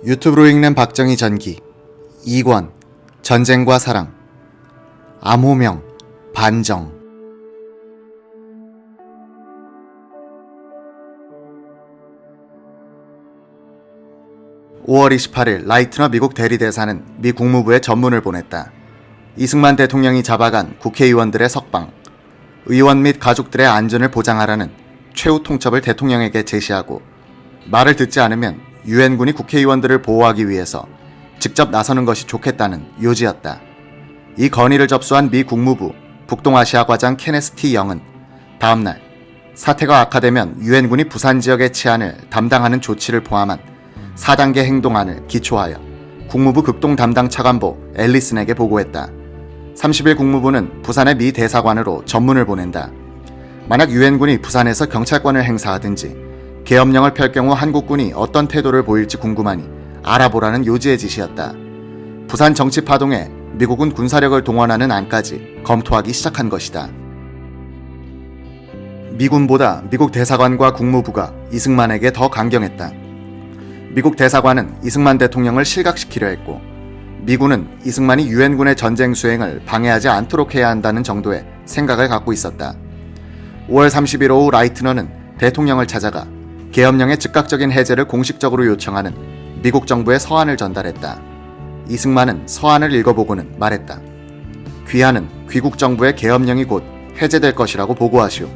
유튜브로 읽는 박정희 전기 2권 전쟁과 사랑 암호명 반정 5월 28일 라이트너 미국 대리대사는 미 국무부에 전문을 보냈다. 이승만 대통령이 잡아간 국회의원들의 석방, 의원 및 가족들의 안전을 보장하라는 최후 통첩을 대통령에게 제시하고 말을 듣지 않으면 유엔군이 국회의원들을 보호하기 위해서 직접 나서는 것이 좋겠다는 요지였다. 이 건의를 접수한 미 국무부 북동아시아 과장 케네스 T 영은 다음날 사태가 악화되면 유엔군이 부산 지역의 치안을 담당하는 조치를 포함한 4단계 행동안을 기초하여 국무부 극동 담당 차관보 앨리슨에게 보고했다. 30일 국무부는 부산의 미 대사관으로 전문을 보낸다. 만약 유엔군이 부산에서 경찰권을 행사하든지 계엄령을 펼 경우 한국군이 어떤 태도를 보일지 궁금하니 알아보라는 요지의 지시였다. 부산 정치 파동에 미국은 군사력을 동원하는 안까지 검토하기 시작한 것이다. 미군보다 미국 대사관과 국무부가 이승만에게 더 강경했다. 미국 대사관은 이승만 대통령을 실각시키려 했고 미군은 이승만이 유엔군의 전쟁 수행을 방해하지 않도록 해야 한다는 정도의 생각을 갖고 있었다. 5월 30일 오후 라이트너는 대통령을 찾아가 계엄령의 즉각적인 해제를 공식적으로 요청하는 미국 정부의 서한을 전달했다. 이승만은 서한을 읽어보고는 말했다. 귀하는 귀국 정부의 계엄령이 곧 해제될 것이라고 보고하시오.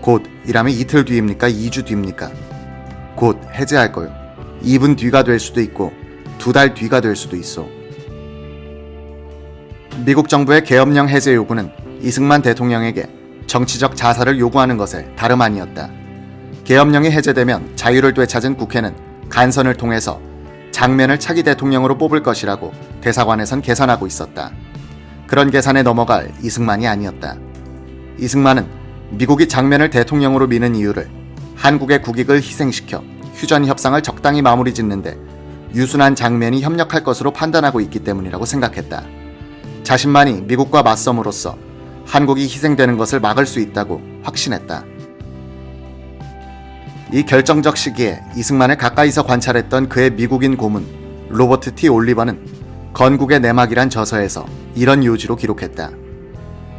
곧이라면 이틀 뒤입니까? 2주 뒤입니까? 곧 해제할 거요. 2분 뒤가 될 수도 있고 2달 뒤가 될 수도 있어. 미국 정부의 계엄령 해제 요구는 이승만 대통령에게 정치적 자살을 요구하는 것에 다름 아니었다. 계엄령이 해제되면 자유를 되찾은 국회는 간선을 통해서 장면을 차기 대통령으로 뽑을 것이라고 대사관에선 계산하고 있었다. 그런 계산에 넘어갈 이승만이 아니었다. 이승만은 미국이 장면을 대통령으로 미는 이유를 한국의 국익을 희생시켜 휴전 협상을 적당히 마무리 짓는데 유순한 장면이 협력할 것으로 판단하고 있기 때문이라고 생각했다. 자신만이 미국과 맞섬으로써 한국이 희생되는 것을 막을 수 있다고 확신했다. 이 결정적 시기에 이승만을 가까이서 관찰했던 그의 미국인 고문 로버트 T. 올리버는 건국의 내막이란 저서에서 이런 요지로 기록했다.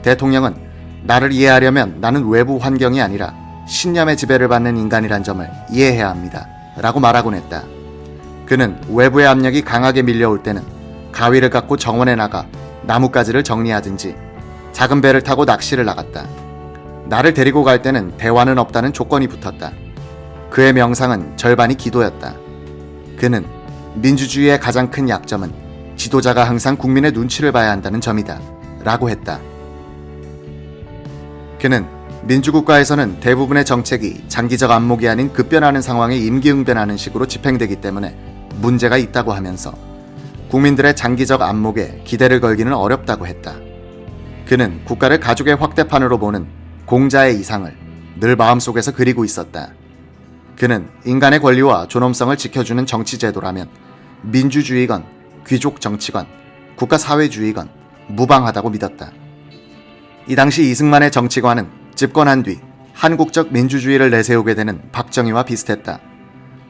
대통령은 나를 이해하려면 나는 외부 환경이 아니라 신념의 지배를 받는 인간이란 점을 이해해야 합니다. 라고 말하곤 했다. 그는 외부의 압력이 강하게 밀려올 때는 가위를 갖고 정원에 나가 나뭇가지를 정리하든지 작은 배를 타고 낚시를 나갔다. 나를 데리고 갈 때는 대화는 없다는 조건이 붙었다. 그의 명상은 절반이 기도였다. 그는 민주주의의 가장 큰 약점은 지도자가 항상 국민의 눈치를 봐야 한다는 점이다. 라고 했다. 그는 민주국가에서는 대부분의 정책이 장기적 안목이 아닌 급변하는 상황에 임기응변하는 식으로 집행되기 때문에 문제가 있다고 하면서 국민들의 장기적 안목에 기대를 걸기는 어렵다고 했다. 그는 국가를 가족의 확대판으로 보는 공자의 이상을 늘 마음속에서 그리고 있었다. 그는 인간의 권리와 존엄성을 지켜주는 정치제도라면 민주주의건 귀족 정치건 국가사회주의건 무방하다고 믿었다. 이 당시 이승만의 정치관은 집권한 뒤 한국적 민주주의를 내세우게 되는 박정희와 비슷했다.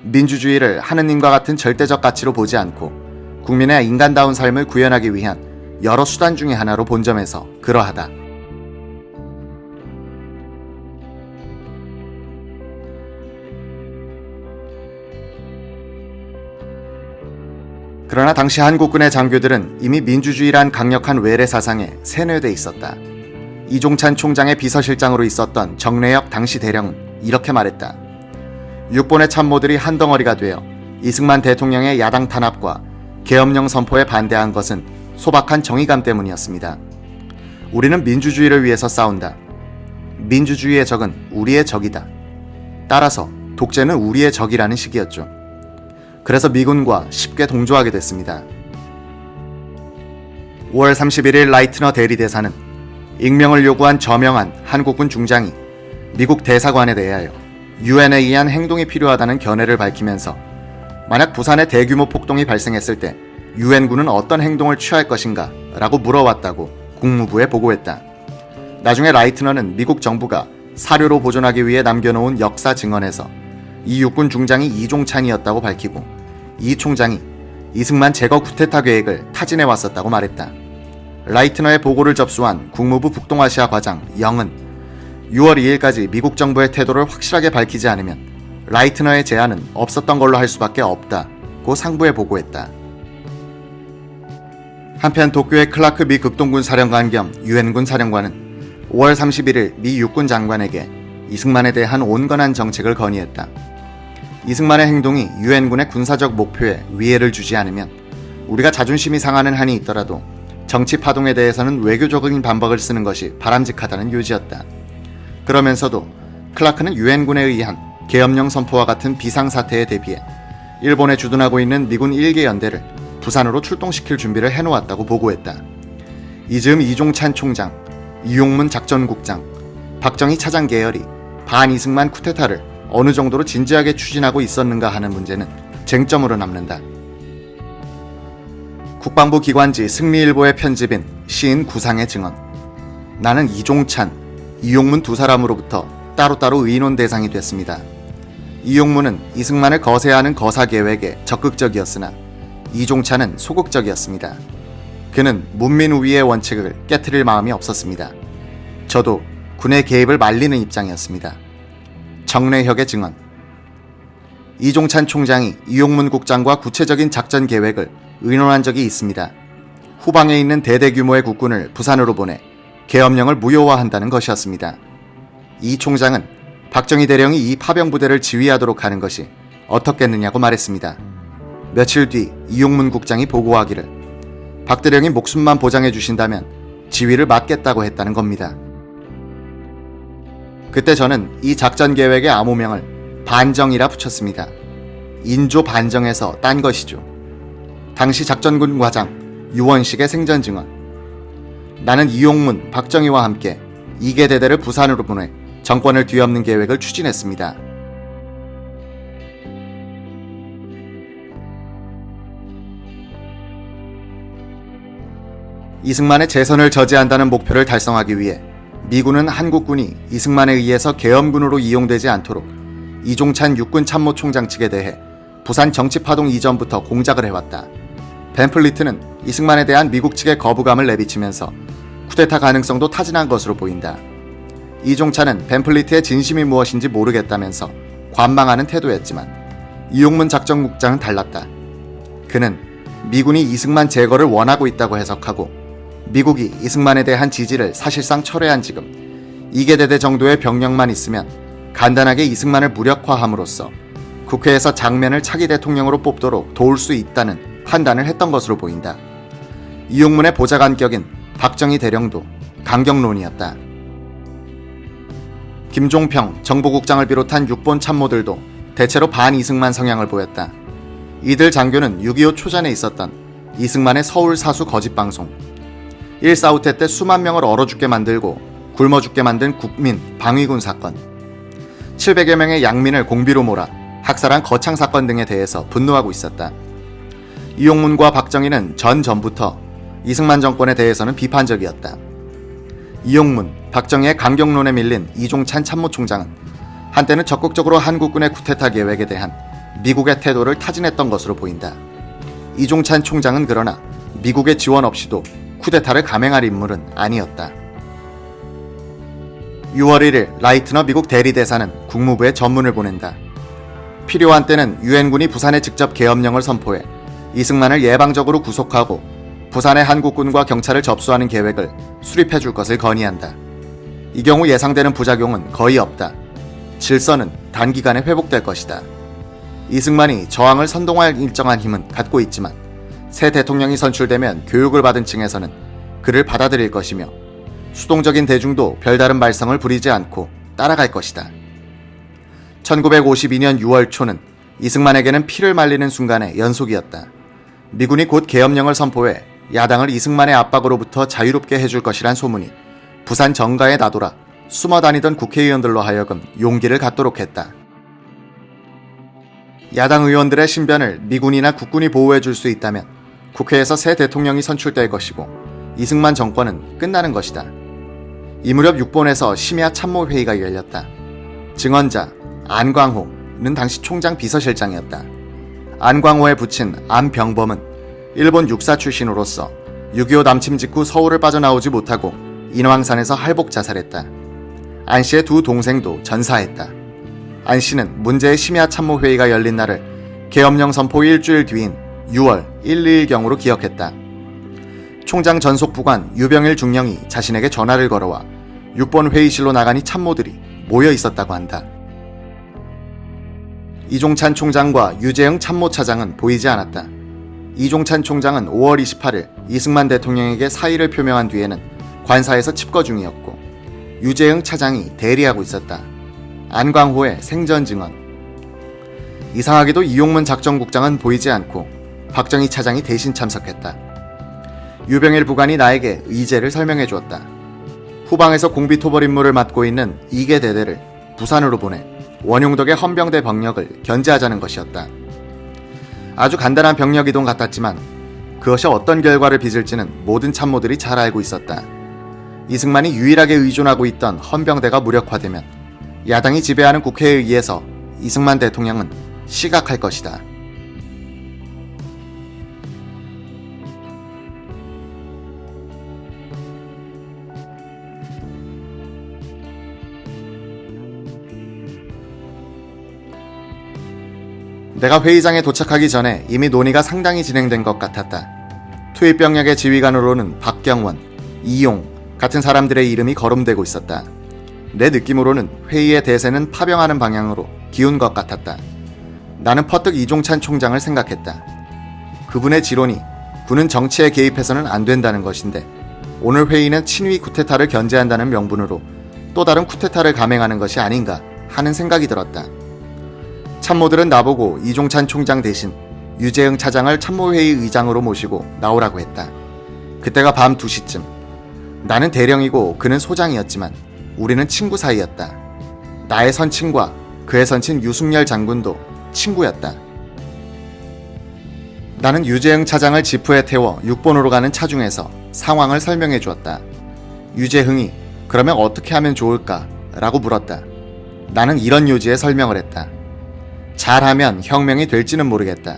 민주주의를 하느님과 같은 절대적 가치로 보지 않고 국민의 인간다운 삶을 구현하기 위한 여러 수단 중의 하나로 본 점에서 그러하다. 그러나 당시 한국군의 장교들은 이미 민주주의란 강력한 외래 사상에 세뇌돼 있었다. 이종찬 총장의 비서실장으로 있었던 정래혁 당시 대령은 이렇게 말했다. 육본의 참모들이 한덩어리가 되어 이승만 대통령의 야당 탄압과 계엄령 선포에 반대한 것은 소박한 정의감 때문이었습니다. 우리는 민주주의를 위해서 싸운다. 민주주의의 적은 우리의 적이다. 따라서 독재는 우리의 적이라는 식이었죠. 그래서 미군과 쉽게 동조하게 됐습니다. 5월 31일 라이트너 대리대사는 익명을 요구한 저명한 한국군 중장이 미국 대사관에 대하여 유엔에 의한 행동이 필요하다는 견해를 밝히면서 만약 부산에 대규모 폭동이 발생했을 때 유엔군은 어떤 행동을 취할 것인가 라고 물어왔다고 국무부에 보고했다. 나중에 라이트너는 미국 정부가 사료로 보존하기 위해 남겨놓은 역사 증언에서 이 육군 중장이 이종찬이었다고 밝히고 이 총장이 이승만 제거 쿠데타 계획을 타진해 왔었다고 말했다. 라이트너의 보고를 접수한 국무부 북동아시아 과장 영은 6월 2일까지 미국 정부의 태도를 확실하게 밝히지 않으면 라이트너의 제안은 없었던 걸로 할 수밖에 없다고 상부에 보고했다. 한편 도쿄의 클라크 미 극동군 사령관 겸 유엔군 사령관은 5월 31일 미 육군 장관에게 이승만에 대한 온건한 정책을 건의했다. 이승만의 행동이 유엔군의 군사적 목표에 위해를 주지 않으면 우리가 자존심이 상하는 한이 있더라도 정치 파동에 대해서는 외교적인 반박을 쓰는 것이 바람직하다는 요지였다. 그러면서도 클라크는 유엔군에 의한 계엄령 선포와 같은 비상사태에 대비해 일본에 주둔하고 있는 미군 1개 연대를 부산으로 출동시킬 준비를 해놓았다고 보고했다. 이즈음 이종찬 총장, 이용문 작전국장, 박정희 차장 계열이 반이승만 쿠데타를 어느 정도로 진지하게 추진하고 있었는가 하는 문제는 쟁점으로 남는다. 국방부 기관지 승리일보의 편집인 시인 구상의 증언. 나는 이종찬, 이용문 두 사람으로부터 따로따로 의논 대상이 됐습니다. 이용문은 이승만을 거세하는 거사 계획에 적극적이었으나 이종찬은 소극적이었습니다. 그는 문민우위의 원칙을 깨트릴 마음이 없었습니다. 저도 군의 개입을 말리는 입장이었습니다. 정래혁의 증언. 이종찬 총장이 이용문 국장과 구체적인 작전 계획을 의논한 적이 있습니다. 후방에 있는 대대규모의 국군을 부산으로 보내 계엄령을 무효화한다는 것이었습니다. 이 총장은 박정희 대령이 이 파병부대를 지휘하도록 하는 것이 어떻겠느냐고 말했습니다. 며칠 뒤 이용문 국장이 보고하기를 박 대령이 목숨만 보장해 주신다면 지휘를 맡겠다고 했다는 겁니다. 그때 저는 이 작전 계획의 암호명을 반정이라 붙였습니다. 인조 반정에서 딴 것이죠. 당시 작전군 과장 유원식의 생전 증언. 나는 이용문, 박정희와 함께 2개 대대를 부산으로 보내 정권을 뒤엎는 계획을 추진했습니다. 이승만의 재선을 저지한다는 목표를 달성하기 위해 미군은 한국군이 이승만에 의해서 계엄군으로 이용되지 않도록 이종찬 육군 참모총장 측에 대해 부산 정치파동 이전부터 공작을 해왔다. 벤플리트는 이승만에 대한 미국 측의 거부감을 내비치면서 쿠데타 가능성도 타진한 것으로 보인다. 이종찬은 벤플리트의 진심이 무엇인지 모르겠다면서 관망하는 태도였지만 이용문 작전국장은 달랐다. 그는 미군이 이승만 제거를 원하고 있다고 해석하고 미국이 이승만에 대한 지지를 사실상 철회한 지금 2개 대대 정도의 병력만 있으면 간단하게 이승만을 무력화함으로써 국회에서 장면을 차기 대통령으로 뽑도록 도울 수 있다는 판단을 했던 것으로 보인다. 이용문의 보좌관격인 박정희 대령도 강경론이었다. 김종평 정보국장을 비롯한 육본 참모들도 대체로 반이승만 성향을 보였다. 이들 장교는 6.25 초전에 있었던 이승만의 서울 사수 거짓방송, 1.4.5태 때 수만 명을 얼어 죽게 만들고 굶어 죽게 만든 국민 방위군 사건, 700여 명의 양민을 공비로 몰아 학살한 거창 사건 등에 대해서 분노하고 있었다. 이용문과 박정희는 전부터 이승만 정권에 대해서는 비판적이었다. 이용문, 박정희의 강경론에 밀린 이종찬 참모총장은 한때는 적극적으로 한국군의 쿠데타 계획에 대한 미국의 태도를 타진했던 것으로 보인다. 이종찬 총장은 그러나 미국의 지원 없이도 쿠데타를 감행할 인물은 아니었다. 6월 1일 라이트너 미국 대리대사는 국무부에 전문을 보낸다. 필요한 때는 유엔군이 부산에 직접 계엄령을 선포해 이승만을 예방적으로 구속하고 부산의 한국군과 경찰을 접수하는 계획을 수립해 줄 것을 건의한다. 이 경우 예상되는 부작용은 거의 없다. 질서는 단기간에 회복될 것이다. 이승만이 저항을 선동할 일정한 힘은 갖고 있지만 새 대통령이 선출되면 교육을 받은 층에서는 그를 받아들일 것이며 수동적인 대중도 별다른 말썽을 부리지 않고 따라갈 것이다. 1952년 6월 초는 이승만에게는 피를 말리는 순간의 연속이었다. 미군이 곧 계엄령을 선포해 야당을 이승만의 압박으로부터 자유롭게 해줄 것이란 소문이 부산 정가에 나돌아 숨어 다니던 국회의원들로 하여금 용기를 갖도록 했다. 야당 의원들의 신변을 미군이나 국군이 보호해줄 수 있다면 국회에서 새 대통령이 선출될 것이고 이승만 정권은 끝나는 것이다. 이 무렵 육본에서 심야 참모회의가 열렸다. 증언자 안광호는 당시 총장 비서실장이었다. 안광호에 붙인 안병범은 일본 육사 출신으로서 6.25 남침 직후 서울을 빠져나오지 못하고 인왕산에서 할복 자살했다. 안 씨의 두 동생도 전사했다. 안 씨는 문제의 심야 참모회의가 열린 날을 계엄령 선포 일주일 뒤인 6월 1일경으로 기억했다. 총장 전속 부관 유병일 중령이 자신에게 전화를 걸어와 6번 회의실로 나가니 참모들이 모여 있었다고 한다. 이종찬 총장과 유재흥 참모차장은 보이지 않았다. 이종찬 총장은 5월 28일 이승만 대통령에게 사의를 표명한 뒤에는 관사에서 칩거 중이었고, 유재흥 차장이 대리하고 있었다. 안광호의 생전 증언. 이상하게도 이용문 작전국장은 보이지 않고 박정희 차장이 대신 참석했다. 유병일 부관이 나에게 의제를 설명해 주었다. 후방에서 공비토벌 임무를 맡고 있는 2개 대대를 부산으로 보내 원용덕의 헌병대 병력을 견제하자는 것이었다. 아주 간단한 병력 이동 같았지만 그것이 어떤 결과를 빚을지는 모든 참모들이 잘 알고 있었다. 이승만이 유일하게 의존하고 있던 헌병대가 무력화되면 야당이 지배하는 국회에 의해서 이승만 대통령은 시각할 것이다. 내가 회의장에 도착하기 전에 이미 논의가 상당히 진행된 것 같았다. 투입병력의 지휘관으로는 박경원, 이용 같은 사람들의 이름이 거론되고 있었다. 내 느낌으로는 회의의 대세는 파병하는 방향으로 기운 것 같았다. 나는 퍼뜩 이종찬 총장을 생각했다. 그분의 지론이 군은 정치에 개입해서는 안 된다는 것인데, 오늘 회의는 친위 쿠데타를 견제한다는 명분으로 또 다른 쿠데타를 감행하는 것이 아닌가 하는 생각이 들었다. 참모들은 나보고 이종찬 총장 대신 유재흥 차장을 참모회의 의장으로 모시고 나오라고 했다. 그때가 밤 2시쯤. 나는 대령이고 그는 소장이었지만 우리는 친구 사이였다. 나의 선친과 그의 선친 유승열 장군도 친구였다. 나는 유재흥 차장을 지프에 태워 6번으로 가는 차중에서 상황을 설명해 주었다. 유재흥이 그러면 어떻게 하면 좋을까? 라고 물었다. 나는 이런 요지의 설명을 했다. 잘하면 혁명이 될지는 모르겠다.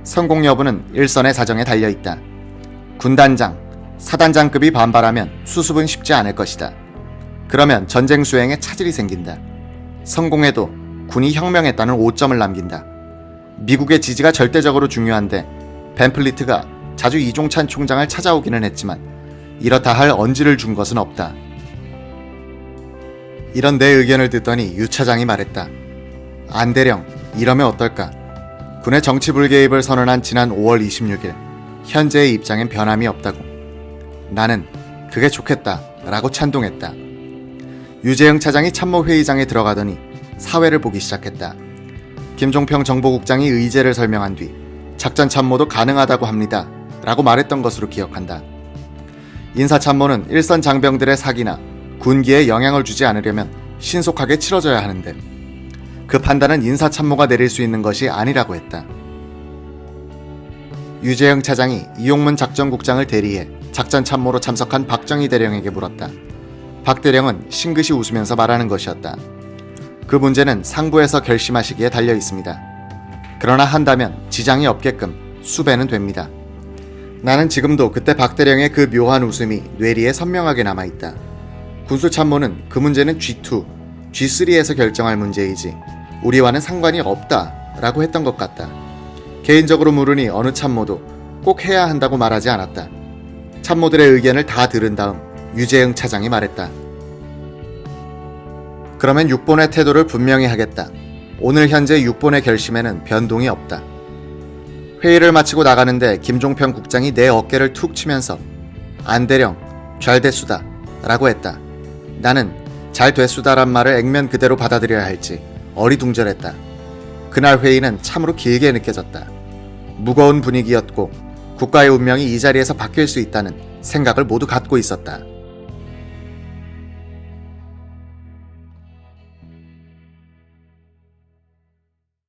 성공 여부는 일선의 사정에 달려있다. 군단장, 사단장급이 반발하면 수습은 쉽지 않을 것이다. 그러면 전쟁 수행에 차질이 생긴다. 성공해도 군이 혁명했다는 오점을 남긴다. 미국의 지지가 절대적으로 중요한데 벤플리트가 자주 이종찬 총장을 찾아오기는 했지만 이렇다 할 언지를 준 것은 없다. 이런 내 의견을 듣더니 유 차장이 말했다. 안대령, 이러면 어떨까? 군의 정치 불개입을 선언한 지난 5월 26일 현재의 입장엔 변함이 없다고. 나는 그게 좋겠다 라고 찬동했다. 유재흥 차장이 참모회의장에 들어가더니 사회를 보기 시작했다. 김종평 정보국장이 의제를 설명한 뒤 작전 참모도 가능하다고 합니다 라고 말했던 것으로 기억한다. 인사참모는 일선 장병들의 사기나 군기에 영향을 주지 않으려면 신속하게 치러져야 하는데 그 판단은 인사참모가 내릴 수 있는 것이 아니라고 했다. 유재흥 차장이 이용문 작전국장을 대리해 작전참모로 참석한 박정희 대령에게 물었다. 박 대령은 싱긋이 웃으면서 말하는 것이었다. 그 문제는 상부에서 결심하시기에 달려 있습니다. 그러나 한다면 지장이 없게끔 수배는 됩니다. 나는 지금도 그때 박 대령의 그 묘한 웃음이 뇌리에 선명하게 남아있다. 군수참모는 그 문제는 G2, G3에서 결정할 문제이지 우리와는 상관이 없다 라고 했던 것 같다. 개인적으로 물으니 어느 참모도 꼭 해야 한다고 말하지 않았다. 참모들의 의견을 다 들은 다음 유재흥 차장이 말했다. 그러면 6본의 태도를 분명히 하겠다. 오늘 현재 6본의 결심에는 변동이 없다. 회의를 마치고 나가는데 김종평 국장이 내 어깨를 툭 치면서 안대령, 잘 됐수다 라고 했다. 나는 잘 됐수다란 말을 액면 그대로 받아들여야 할지 어리둥절했다. 그날 회의는 참으로 길게 느껴졌다. 무거운 분위기였고 국가의 운명이 이 자리에서 바뀔 수 있다는 생각을 모두 갖고 있었다.